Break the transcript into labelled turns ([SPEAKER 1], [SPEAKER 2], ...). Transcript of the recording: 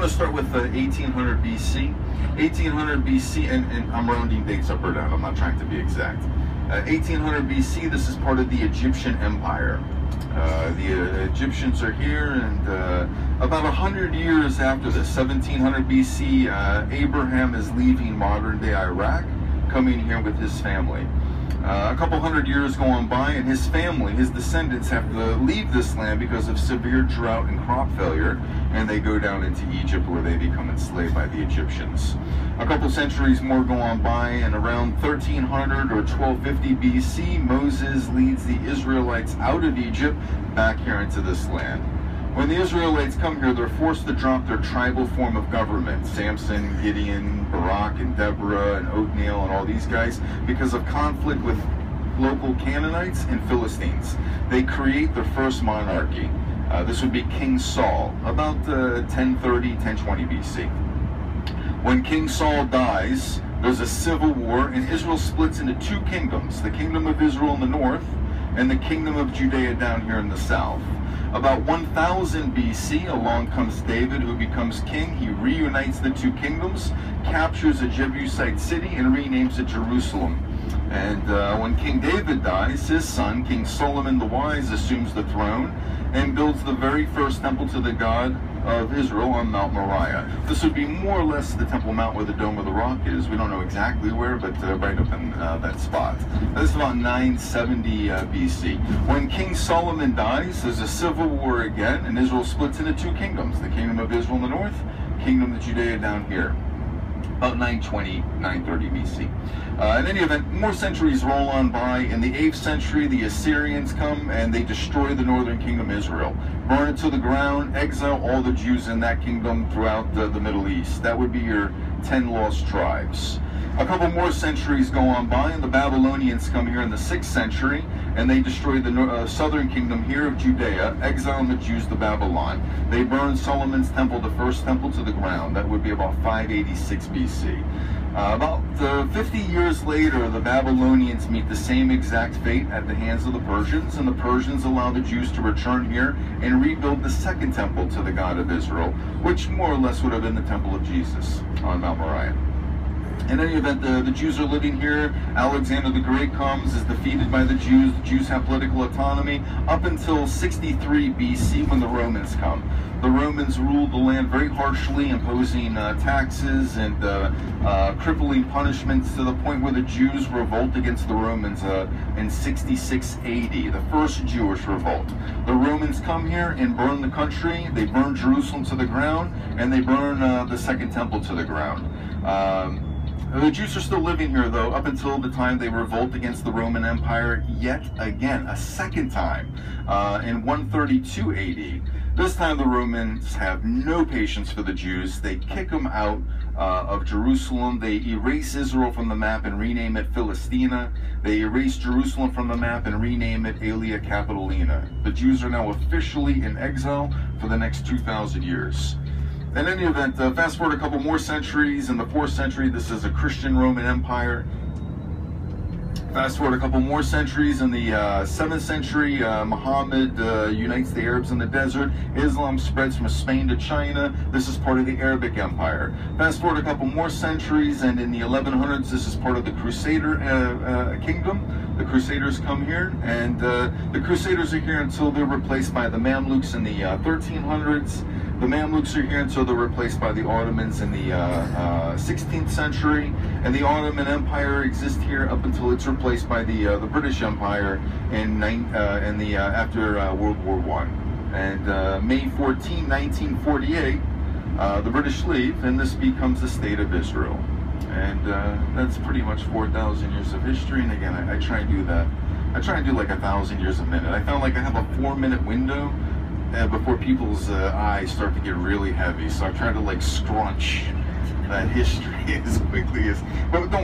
[SPEAKER 1] to start with 1800 BC. 1800 BC, and I'm rounding dates up or down, I'm not trying to be exact. 1800 BC, this is part of the Egyptian Empire. The Egyptians are here, and about 100 years after this, 1700 BC, Abraham is leaving modern-day Iraq, coming here with his family. A couple hundred years go on by, and his family, his descendants, have to leave this land because of severe drought and crop failure, and they go down into Egypt, where they become enslaved by the Egyptians. A couple centuries more go on by, and around 1300 or 1250 BC, Moses leads the Israelites out of Egypt back here into this land. When the Israelites come here, they're forced to drop their tribal form of government. Samson, Gideon, Barak, and Deborah, and Othniel, and all these guys, because of conflict with local Canaanites and Philistines. They create their first monarchy. This would be King Saul, about 1030, 1020 BC. When King Saul dies, there's a civil war, and Israel splits into two kingdoms, the kingdom of Israel in the north, and the kingdom of Judea down here in the south. About 1000 BC, along comes David, who becomes king. He reunites the two kingdoms, captures a Jebusite city, and renames it Jerusalem. And when King David dies, his son, King Solomon the Wise, assumes the throne and builds the very first temple to the God of Israel on Mount Moriah. This would be more or less the Temple Mount where the Dome of the Rock is. We don't know exactly where, but right up in that spot. This is about 970 BC. When King Solomon dies, there's a civil war again, and Israel splits into two kingdoms, the kingdom of Israel in the north, kingdom of Judea down here. About 920, 930 BC. In any event, more centuries roll on by. In the 8th century, the Assyrians come and they destroy the northern kingdom Israel. Burn it to the ground, exile all the Jews in that kingdom throughout the Middle East. That would be your 10 lost tribes. A couple more centuries go on by, and the Babylonians come here in the 6th century, and they destroy the southern kingdom here of Judea, exiling the Jews to Babylon. They burn Solomon's temple, the first temple, to the ground. That would be about 586 BC. About 50 years later, the Babylonians meet the same exact fate at the hands of the Persians, and the Persians allow the Jews to return here and rebuild the second temple to the God of Israel, which more or less would have been the temple of Jesus on Mount Moriah. In any event, the Jews are living here. Alexander the Great comes, is defeated by the Jews. The Jews have political autonomy up until 63 BC when the Romans come. The Romans ruled the land very harshly, imposing taxes and crippling punishments, to the point where the Jews revolt against the Romans in 66 AD, the first Jewish revolt. The Romans come here and burn the country. They burn Jerusalem to the ground, and they burn the second temple to the ground. The Jews are still living here, though, up until the time they revolt against the Roman Empire yet again, a second time, in 132 AD. This time the Romans have no patience for the Jews. They kick them out of Jerusalem. They erase Israel from the map and rename it Philistina. They erase Jerusalem from the map and rename it Aelia Capitolina. The Jews are now officially in exile for the next 2,000 years. In any event, fast forward a couple more centuries. In the 4th century, this is a Christian Roman Empire. Fast forward a couple more centuries. In the 7th century, Muhammad unites the Arabs in the desert. Islam spreads from Spain to China. This is part of the Arabic Empire. Fast forward a couple more centuries, and in the 1100s, this is part of the Crusader kingdom. The Crusaders come here, and the Crusaders are here until they're replaced by the Mamluks in the 1300s. The Mamluks are here until they're replaced by the Ottomans in the 16th century, and the Ottoman Empire exists here up until it's replaced by the British Empire after World War I. And May 14, 1948, the British leave, and this becomes the State of Israel. And that's pretty much 4,000 years of history. And again, I try and do that. I try and do like 1,000 years a minute. I found like I have a 4-minute window before people's eyes start to get really heavy, so I try to like scrunch that history as quickly as, but don't worry.